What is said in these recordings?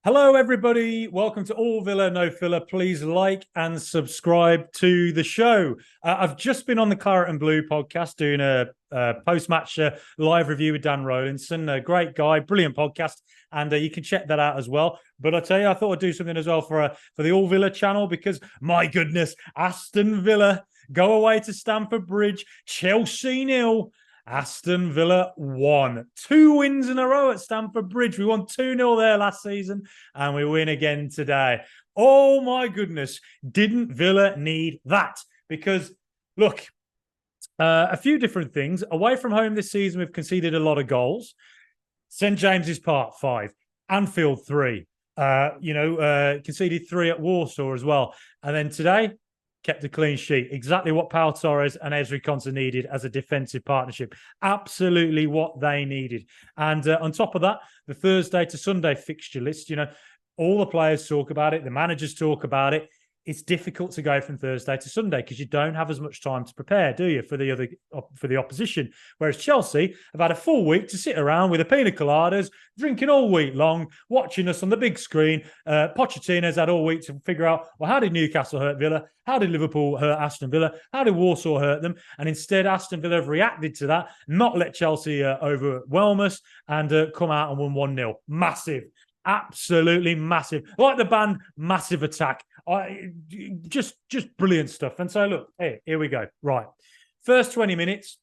Hello, everybody. Welcome to All Villa, No Filler. Please like and subscribe to the show. I've just been on the Claret and Blue podcast doing a post-match live review with Dan Rowlinson. A great guy, brilliant podcast, and you can check that out as well. But I tell you, I thought I'd do something as well for the All Villa channel because, my goodness, Aston Villa go away to Stamford Bridge, Chelsea 0. Aston Villa won. 2 wins in a row at Stamford Bridge. We won 2-0 there last season, and we win again today. Oh, my goodness. Didn't Villa need that? Because, look, a few different things. Away from home this season, we've conceded a lot of goals. St. James's Park, 5. Anfield, 3. Conceded 3 at Warsaw as well. And then today, kept a clean sheet. Exactly what Pau Torres and Ezri Konsa needed as a defensive partnership. Absolutely what they needed. And on top of that, the Thursday to Sunday fixture list, all the players talk about it. The managers talk about it. It's difficult to go from Thursday to Sunday because you don't have as much time to prepare, do you, for the opposition? Whereas Chelsea have had a full week to sit around with a pina coladas, drinking all week long, watching us on the big screen. Pochettino's had all week to figure out, well, how did Newcastle hurt Villa? How did Liverpool hurt Aston Villa? How did Warsaw hurt them? And instead, Aston Villa have reacted to that, not let Chelsea overwhelm us, and come out and won 1-0. Massive. Absolutely massive. Like the band, Massive Attack. Just brilliant stuff. And so, look, hey, here we go. Right. First 20 minutes,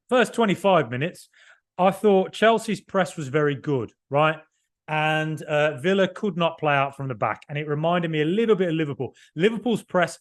first 25 minutes, I thought Chelsea's press was very good, right? And Villa could not play out from the back. And it reminded me a little bit of Liverpool. Liverpool's press,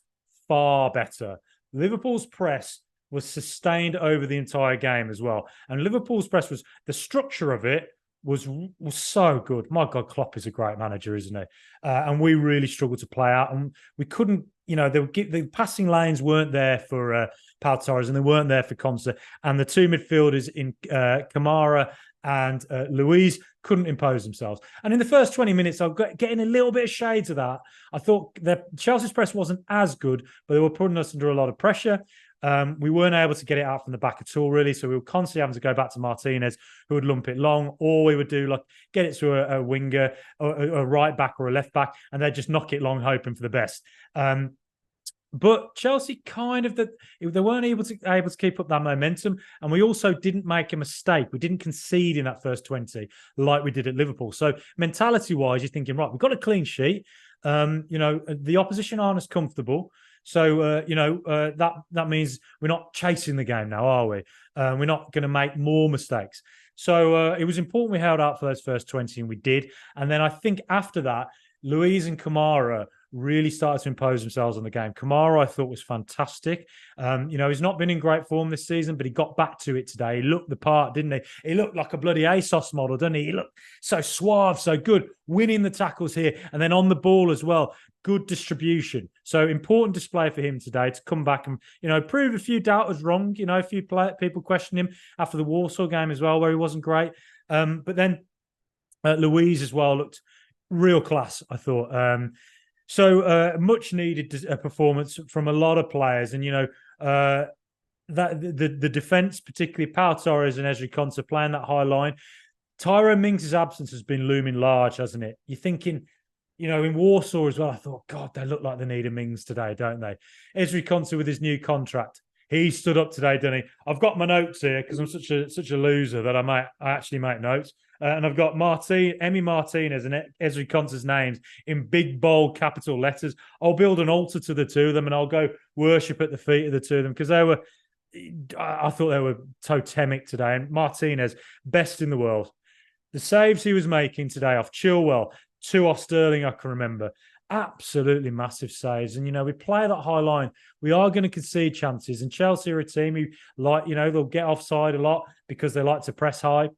far better. Liverpool's press was sustained over the entire game as well. And Liverpool's press was, the structure of it was so good. My God, Klopp is a great manager, isn't he? And we really struggled to play out, and we couldn't. The passing lanes weren't there for Pau Torres, and they weren't there for Konsa, and the two midfielders in Kamara and Luiz couldn't impose themselves. And in the first 20 minutes, I was getting a little bit of shades of that. I thought the Chelsea's press wasn't as good, but they were putting us under a lot of pressure. We weren't able to get it out from the back at all, really. So we were constantly having to go back to Martinez, who would lump it long, or we would do like get it to a winger, or a right back or a left back, and they'd just knock it long, hoping for the best. But Chelsea they weren't able to keep up that momentum, and we also didn't make a mistake. We didn't concede in that first 20 like we did at Liverpool. So mentality-wise, you're thinking, right, we've got a clean sheet. The opposition aren't as comfortable. So, that means we're not chasing the game now, are we? We're not going to make more mistakes. So it was important we held out for those first 20, and we did. And then I think after that, Luiz and Kamara really started to impose themselves on the game. Kamara, I thought, was fantastic. He's not been in great form this season, but he got back to it today. He looked the part, didn't he? He looked like a bloody ASOS model, didn't he? He looked so suave, so good, winning the tackles here. And then on the ball as well, good distribution. So important display for him today to come back and, prove a few doubters wrong. A few people questioned him after the Warsaw game as well, where he wasn't great. But then Luiz as well looked real class, I thought. So much needed performance from a lot of players, and that the defense, particularly Pau Torres and Ezri Konsa, playing that high line. Tyrone Mings' absence has been looming large, hasn't it? You're thinking, in Warsaw as well. I thought, God, they look like they need a Mings today, don't they? Ezri Konsa with his new contract, he stood up today, didn't he? I've got my notes here because I'm such a loser that I actually make notes. And I've got Emi Martinez and Ezri Konsa's names in big, bold capital letters. I'll build an altar to the two of them, and I'll go worship at the feet of the two of them because I thought they were totemic today. And Martinez, best in the world. The saves he was making today off Chilwell, 2 off Sterling, I can remember. Absolutely massive saves. And, we play that high line. We are going to concede chances. And Chelsea are a team who they'll get offside a lot because they like to press high.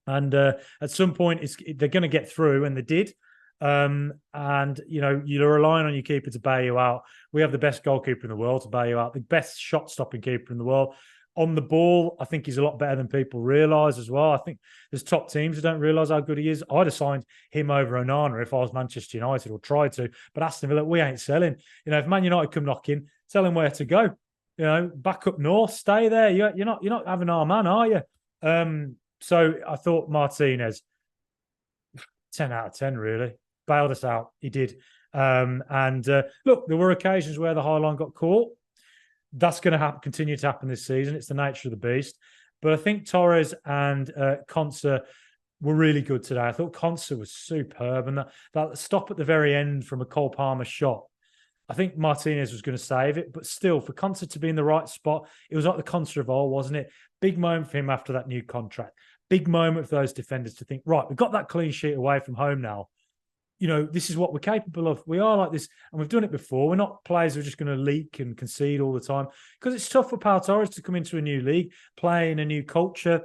And at some point, they're going to get through, and they did. You're relying on your keeper to bail you out. We have the best goalkeeper in the world to bail you out, the best shot-stopping keeper in the world. On the ball, I think he's a lot better than people realise as well. I think there's top teams who don't realise how good he is. I'd have signed him over Onana if I was Manchester United, or tried to. But Aston Villa, we ain't selling. If Man United come knocking, tell him where to go. Back up north, stay there. You're not having our man, are you? So I thought Martinez, 10 out of 10, really. Bailed us out. He did. And look, there were occasions where the high line got caught. That's going to continue to happen this season. It's the nature of the beast. But I think Torres and Konsa were really good today. I thought Konsa was superb. And that stop at the very end from a Cole Palmer shot, I think Martinez was going to save it. But still, for Konsa to be in the right spot, it was like the Konsa of old, wasn't it? Big moment for him after that new contract. Big moment for those defenders to think, right, we've got that clean sheet away from home now. You know, this is what we're capable of. We are like this, and we've done it before. We're not players who are just going to leak and concede all the time, because it's tough for Pau Torres to come into a new league, play in a new culture,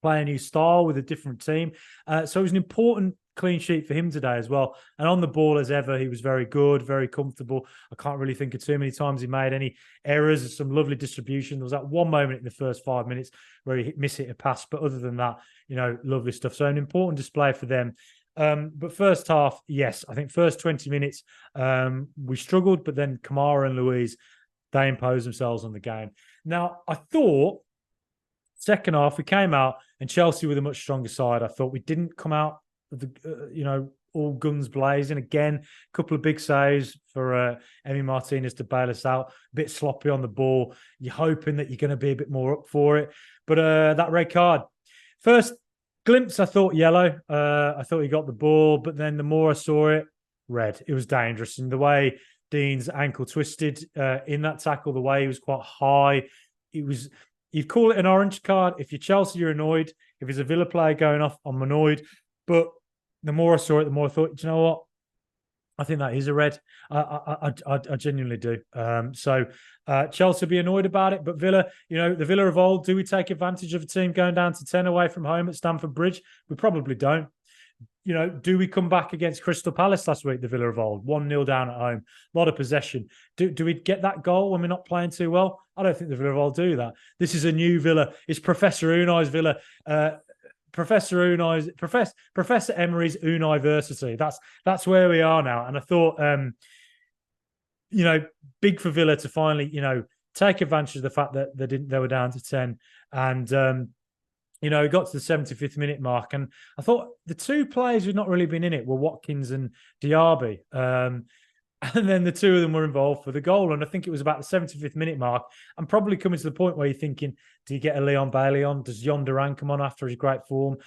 play a new style with a different team. So it was an important clean sheet for him today as well. And on the ball, as ever, he was very good, very comfortable. I can't really think of too many times he made any errors. Some lovely distribution. There was that one moment in the first 5 minutes where he mishit a pass, but other than that, you know, lovely stuff. So an important display for them. But first half, yes, I think first 20 minutes, we struggled, but then Kamara and Luiz, they imposed themselves on the game. Now, I thought second half, we came out and Chelsea with a much stronger side. I thought we didn't come out, all guns blazing. Again, a couple of big saves for Emi Martinez to bail us out. A bit sloppy on the ball. You're hoping that you're going to be a bit more up for it. But that red card, first glimpse, I thought yellow. I thought he got the ball, but then the more I saw it, red. It was dangerous. And the way Dean's ankle twisted in that tackle, the way he was quite high, it was, you'd call it an orange card. If you're Chelsea, you're annoyed. If it's a Villa player going off, I'm annoyed. But the more I saw it, the more I thought, do you know what? I think that is a red. I genuinely do. So Chelsea will be annoyed about it. But Villa, the Villa of old, do we take advantage of a team going down to 10 away from home at Stamford Bridge? We probably don't. Do we come back against Crystal Palace last week, the Villa of old? 1-0 down at home. A lot of possession. Do we get that goal when we're not playing too well? I don't think the Villa of old do that. This is a new Villa. It's Professor Unai's Villa. Professor Emery's Unai-versity. That's where we are now. And I thought, big for Villa to finally, take advantage of the fact that they were down to 10. And, it got to the 75th minute mark. And I thought the two players who'd not really been in it were Watkins and Diaby. And then the two of them were involved for the goal. And I think it was about the 75th minute mark. I'm probably coming to the point where you're thinking, do you get a Leon Bailey on? Does Jon Duran come on after his great form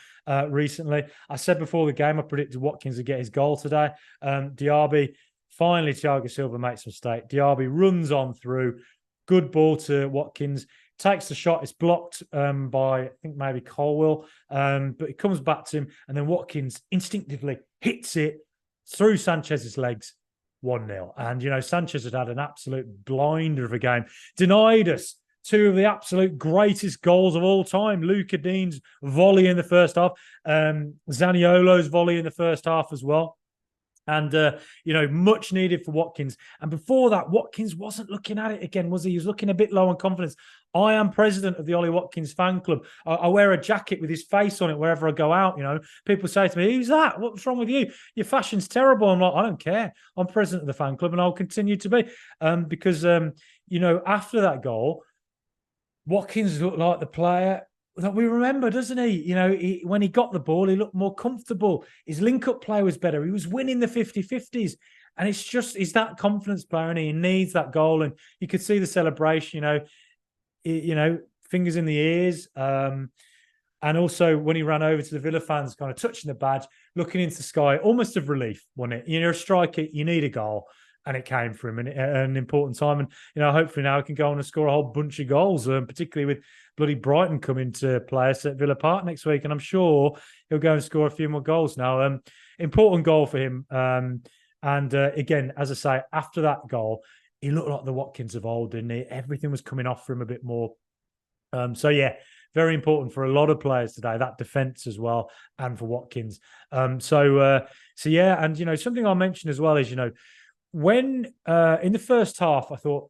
recently? I said before the game, I predicted Watkins would get his goal today. Diaby, finally, Thiago Silva makes a mistake. Diaby runs on through. Good ball to Watkins. Takes the shot. It's blocked by, I think, maybe Colwill. But it comes back to him. And then Watkins instinctively hits it through Sanchez's legs. 1-0. And, Sanchez had an absolute blinder of a game. Denied us two of the absolute greatest goals of all time. Luca Dean's volley in the first half. Zaniolo's volley in the first half as well. And, much needed for Watkins. And before that, Watkins wasn't looking at it again, was he? He was looking a bit low on confidence. I am president of the Ollie Watkins fan club. I wear a jacket with his face on it wherever I go out. People say to me, who's that? What's wrong with you? Your fashion's terrible. I'm like, I don't care. I'm president of the fan club and I'll continue to be. Because after that goal, Watkins looked like the player that we remember, doesn't he? When he got the ball, he looked more comfortable. His link-up play was better. He was winning the 50-50s. And he's that confidence player, and he needs that goal. And you could see the celebration, fingers in the ears. And also when he ran over to the Villa fans, kind of touching the badge, looking into the sky, almost of relief, wasn't it? You're a striker, you need a goal. And it came for him at an important time. And, hopefully now he can go on and score a whole bunch of goals, particularly with bloody Brighton coming to play us at Villa Park next week. And I'm sure he'll go and score a few more goals now. Important goal for him. Again, as I say, after that goal, he looked like the Watkins of old, didn't he? Everything was coming off for him a bit more. Very important for a lot of players today, that defence as well, and for Watkins. And, something I'll mention as well is, when in the first half, I thought,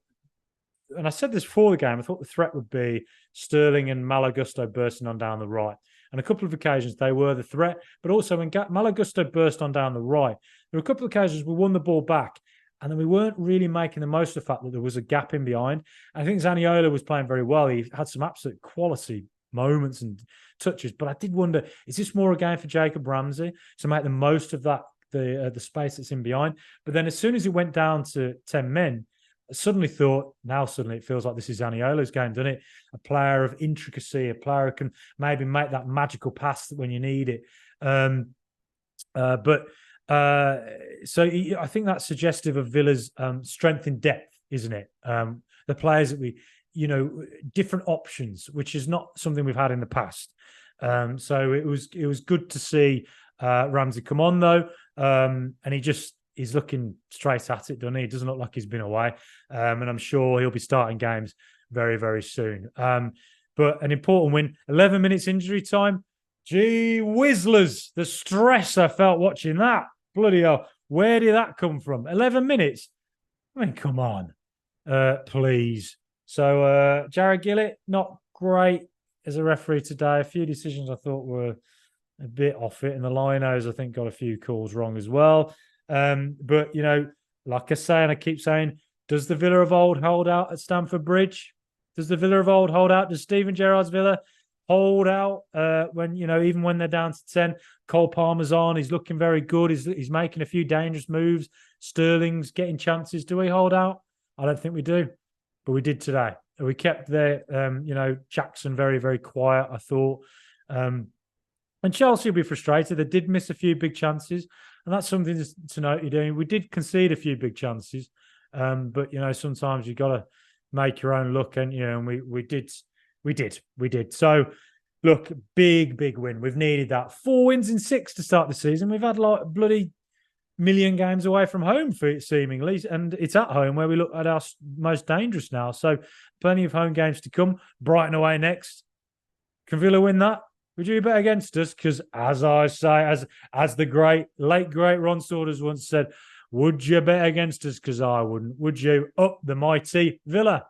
and I said this before the game, I thought the threat would be Sterling and Malagusto bursting on down the right. And a couple of occasions they were the threat, but also when Malagusto burst on down the right, there were a couple of occasions we won the ball back, and then we weren't really making the most of the fact that there was a gap in behind. I think Zaniolo was playing very well. He had some absolute quality moments and touches. But I did wonder, is this more a game for Jacob Ramsey to make the most of that, the space that's in behind? But then as soon as it went down to 10 men, I suddenly thought, now suddenly it feels like this is Zaniolo's game, doesn't it? A player of intricacy, a player who can maybe make that magical pass when you need it. So I think that's suggestive of Villa's strength in depth, isn't it? The players that we, different options, which is not something we've had in the past. So it was good to see Ramsey come on though, and he's looking straight at it, doesn't he? He doesn't look like he's been away, and I'm sure he'll be starting games very, very soon. But an important win, 11 minutes injury time. Gee whizzlers, the stress I felt watching that. Bloody hell, where did that come from? 11 minutes? I mean, come on, please. So Jared Gillett, not great as a referee today. A few decisions I thought were a bit off it, and the Lions, I think, got a few calls wrong as well. But, like I say, and I keep saying, does the Villa of old hold out at Stamford Bridge? Does the Villa of old hold out? Does Steven Gerrard's Villa hold out when, even when they're down to 10? Cole Palmer's on. He's looking very good. He's making a few dangerous moves. Sterling's getting chances. Do we hold out? I don't think we do, but we did today. We kept Jackson very, very quiet, I thought. And Chelsea will be frustrated. They did miss a few big chances, and that's something to note. We did concede a few big chances, but sometimes you've got to make your own luck, and we did. So, look, big win. We've needed that. 4 wins in 6 to start the season. We've had like bloody million games away from home for it, seemingly, and it's at home where we look at our most dangerous now. So, plenty of home games to come. Brighton away next. Can Villa win that? Would you bet against us? Because as I say, as the late great Ron Saunders once said, would you bet against us? Because I wouldn't. Would you? Up the mighty Villa.